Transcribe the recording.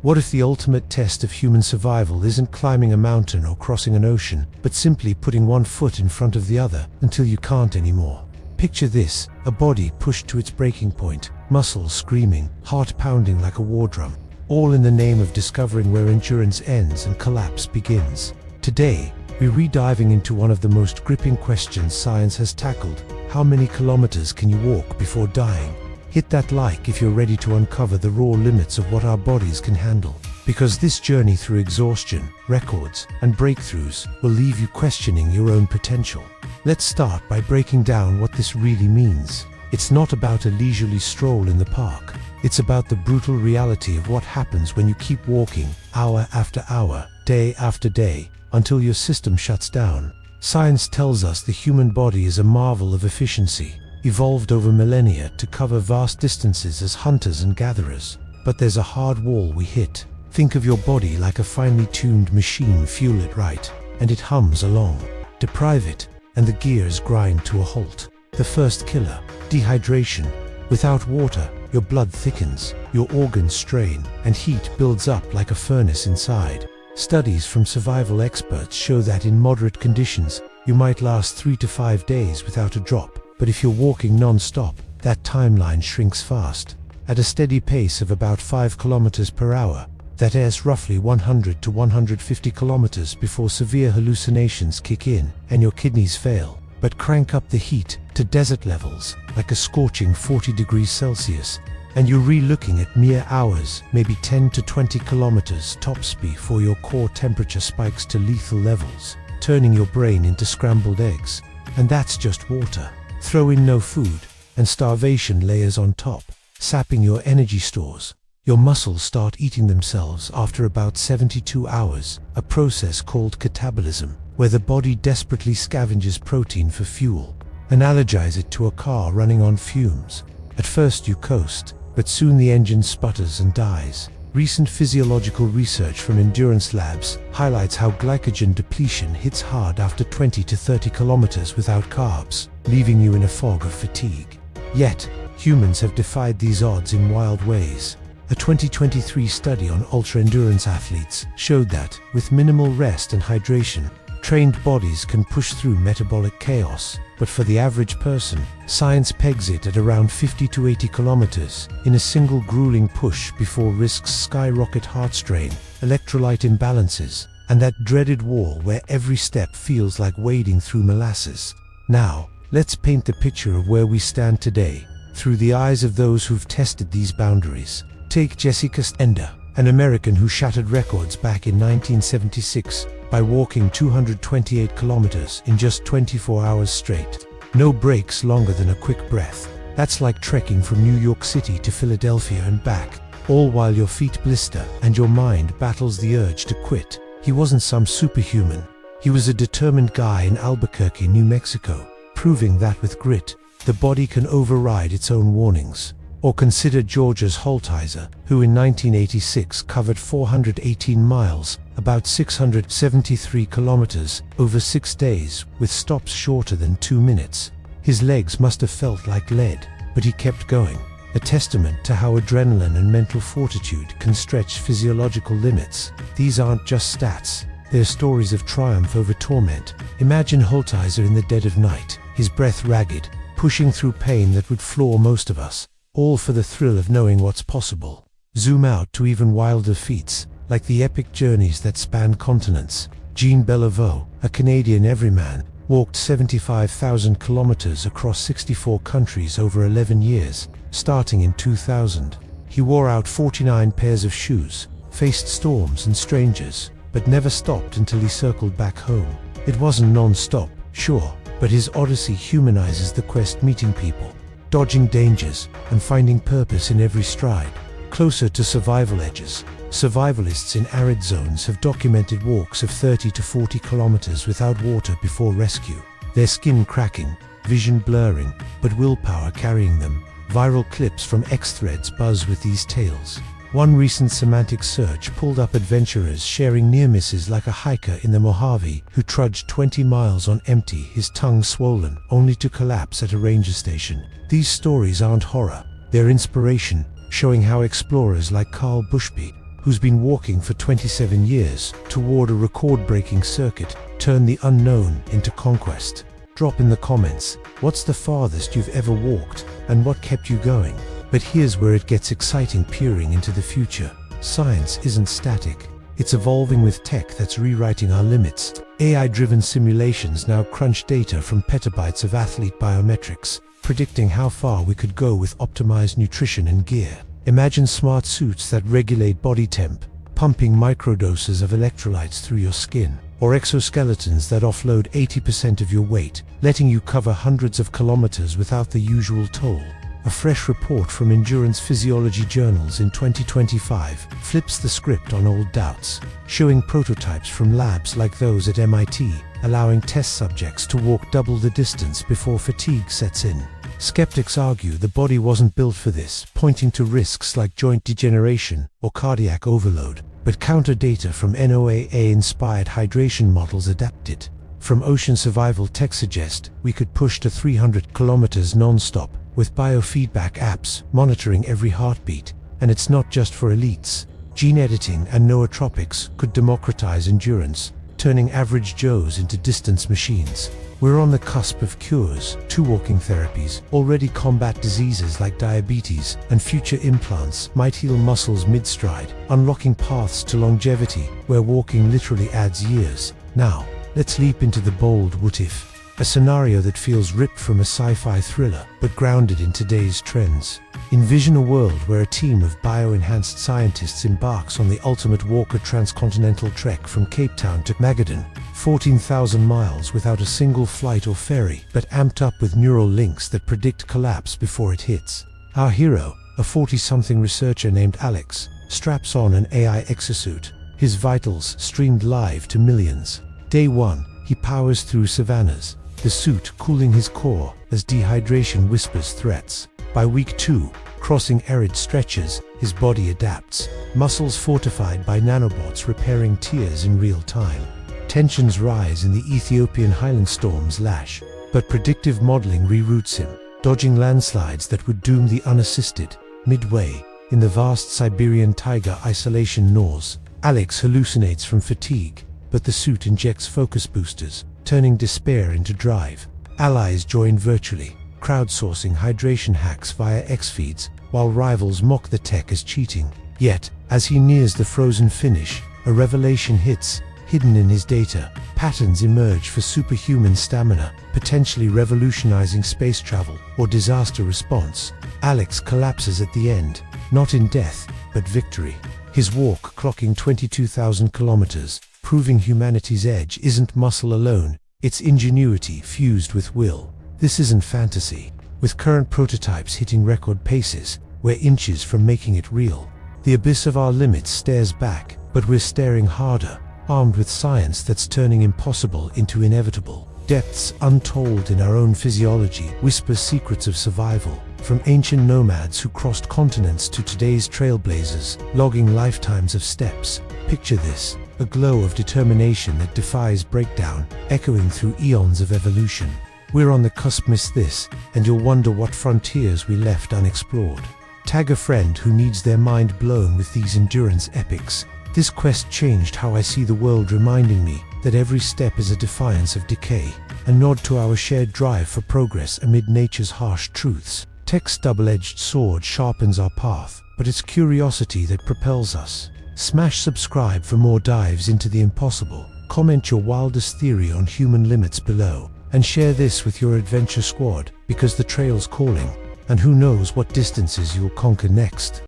What if the ultimate test of human survival isn't climbing a mountain or crossing an ocean, but simply putting one foot in front of the other until you can't anymore? Picture this, a body pushed to its breaking point, muscles screaming, heart pounding like a war drum, all in the name of discovering where endurance ends and collapse begins. Today, we're re-diving into one of the most gripping questions science has tackled. How many kilometers can you walk before dying? Hit that like if you're ready to uncover the raw limits of what our bodies can handle. Because this journey through exhaustion, records, and breakthroughs will leave you questioning your own potential. Let's start by breaking down what this really means. It's not about a leisurely stroll in the park. It's about the brutal reality of what happens when you keep walking, hour after hour, day after day, until your system shuts down. Science tells us the human body is a marvel of efficiency, evolved over millennia to cover vast distances as hunters and gatherers. But there's a hard wall we hit. Think of your body like a finely tuned machine. Fuel it right, and it hums along. Deprive it, and the gears grind to a halt. The first killer, dehydration. Without water, your blood thickens, your organs strain, and heat builds up like a furnace inside. Studies from survival experts show that in moderate conditions, you might last 3 to 5 days without a drop. But if you're walking non-stop, that timeline shrinks fast. At a steady pace of about 5 kilometers per hour, that is roughly 100 to 150 kilometers before severe hallucinations kick in and your kidneys fail. But crank up the heat to desert levels, like a scorching 40 degrees Celsius, and you're re-looking at mere hours, maybe 10 to 20 kilometers top speed before your core temperature spikes to lethal levels, turning your brain into scrambled eggs. And that's just water. Throw in no food, and starvation layers on top, sapping your energy stores. Your muscles start eating themselves after about 72 hours, a process called catabolism, where the body desperately scavenges protein for fuel. Analogize it to a car running on fumes. At first you coast, but soon the engine sputters and dies. Recent physiological research from endurance labs highlights how glycogen depletion hits hard after 20 to 30 kilometers without carbs, leaving you in a fog of fatigue. Yet, humans have defied these odds in wild ways. A 2023 study on ultra-endurance athletes showed that, with minimal rest and hydration, trained bodies can push through metabolic chaos. But for the average person, science pegs it at around 50 to 80 kilometers in a single grueling push before risks skyrocket heart strain, electrolyte imbalances, and that dreaded wall where every step feels like wading through molasses. Now, let's paint the picture of where we stand today, through the eyes of those who've tested these boundaries. Take Jessica Stender, an American who shattered records back in 1976 by walking 228 kilometers in just 24 hours straight. No breaks longer than a quick breath. That's like trekking from New York City to Philadelphia and back, all while your feet blister and your mind battles the urge to quit. He wasn't some superhuman. He was a determined guy in Albuquerque, New Mexico, proving that with grit, the body can override its own warnings. Or consider Georges Holtheiser, who in 1986 covered 418 miles, about 673 kilometers, over 6 days, with stops shorter than 2 minutes. His legs must have felt like lead, but he kept going, a testament to how adrenaline and mental fortitude can stretch physiological limits. These aren't just stats, they're stories of triumph over torment. Imagine Holtheiser in the dead of night, his breath ragged, pushing through pain that would floor most of us, all for the thrill of knowing what's possible. Zoom out to even wilder feats, like the epic journeys that span continents. Jean Beliveau, a Canadian everyman, walked 75,000 kilometers across 64 countries over 11 years, starting in 2000. He wore out 49 pairs of shoes, faced storms and strangers, but never stopped until he circled back home. It wasn't non-stop, sure, but his odyssey humanizes the quest, meeting people, dodging dangers, and finding purpose in every stride. Closer to survival edges, survivalists in arid zones have documented walks of 30 to 40 kilometers without water before rescue, their skin cracking, vision blurring, but willpower carrying them. Viral clips from X-Threads buzz with these tales. One recent semantic search pulled up adventurers sharing near misses, like a hiker in the Mojave who trudged 20 miles on empty, his tongue swollen, only to collapse at a ranger station. These stories aren't horror, they're inspiration, showing how explorers like Carl Bushby, who's been walking for 27 years toward a record-breaking circuit, turn the unknown into conquest? Drop in the comments, what's the farthest you've ever walked, and what kept you going? But here's where it gets exciting, peering into the future. Science isn't static. It's evolving with tech that's rewriting our limits. AI-driven simulations now crunch data from petabytes of athlete biometrics, predicting how far we could go with optimized nutrition and gear. Imagine smart suits that regulate body temp, pumping microdoses of electrolytes through your skin, or exoskeletons that offload 80% of your weight, letting you cover hundreds of kilometers without the usual toll. A fresh report from Endurance Physiology Journals in 2025 flips the script on old doubts, showing prototypes from labs like those at MIT, allowing test subjects to walk double the distance before fatigue sets in. Skeptics argue the body wasn't built for this, pointing to risks like joint degeneration or cardiac overload. But counter data from NOAA-inspired hydration models adapt it. From ocean survival tech suggest we could push to 300 kilometers non-stop, with biofeedback apps monitoring every heartbeat. And it's not just for elites. Gene editing and nootropics could democratize endurance, turning average Joes into distance machines. We're on the cusp of cures. 2 walking therapies already combat diseases like diabetes, and future implants might heal muscles mid-stride, unlocking paths to longevity where walking literally adds years. Now, let's leap into the bold what-if. A scenario that feels ripped from a sci-fi thriller, but grounded in today's trends. Envision a world where a team of bio-enhanced scientists embarks on the ultimate walker transcontinental trek from Cape Town to Magadan, 14,000 miles without a single flight or ferry, but amped up with neural links that predict collapse before it hits. Our hero, a 40-something researcher named Alex, straps on an AI exosuit, his vitals streamed live to millions. Day 1, he powers through savannas, the suit cooling his core as dehydration whispers threats. By week 2, crossing arid stretches, his body adapts, muscles fortified by nanobots repairing tears in real time. Tensions rise in the Ethiopian highland storms lash, but predictive modeling reroutes him, dodging landslides that would doom the unassisted. Midway, in the vast Siberian taiga isolation gnaws, Alex hallucinates from fatigue, but the suit injects focus boosters, turning despair into drive. Allies join virtually, crowdsourcing hydration hacks via X-feeds, while rivals mock the tech as cheating. Yet, as he nears the frozen finish, a revelation hits. Hidden in his data, patterns emerge for superhuman stamina, potentially revolutionizing space travel or disaster response. Alex collapses at the end, not in death, but victory. His walk clocking 22,000 kilometers, proving humanity's edge isn't muscle alone, it's ingenuity fused with will. This isn't fantasy. With current prototypes hitting record paces, we're inches from making it real. The abyss of our limits stares back, but we're staring harder, armed with science that's turning impossible into inevitable. Depths untold in our own physiology whisper secrets of survival, from ancient nomads who crossed continents to today's trailblazers, logging lifetimes of steps. Picture this, a glow of determination that defies breakdown, echoing through eons of evolution. We're on the cusp. Miss this, and you'll wonder what frontiers we left unexplored. Tag a friend who needs their mind blown with these endurance epics. This quest changed how I see the world, reminding me that every step is a defiance of decay, a nod to our shared drive for progress amid nature's harsh truths. Tech's double-edged sword sharpens our path, but it's curiosity that propels us. Smash subscribe for more dives into the impossible. Comment your wildest theory on human limits below, and share this with your adventure squad, because the trail's calling, and who knows what distances you'll conquer next.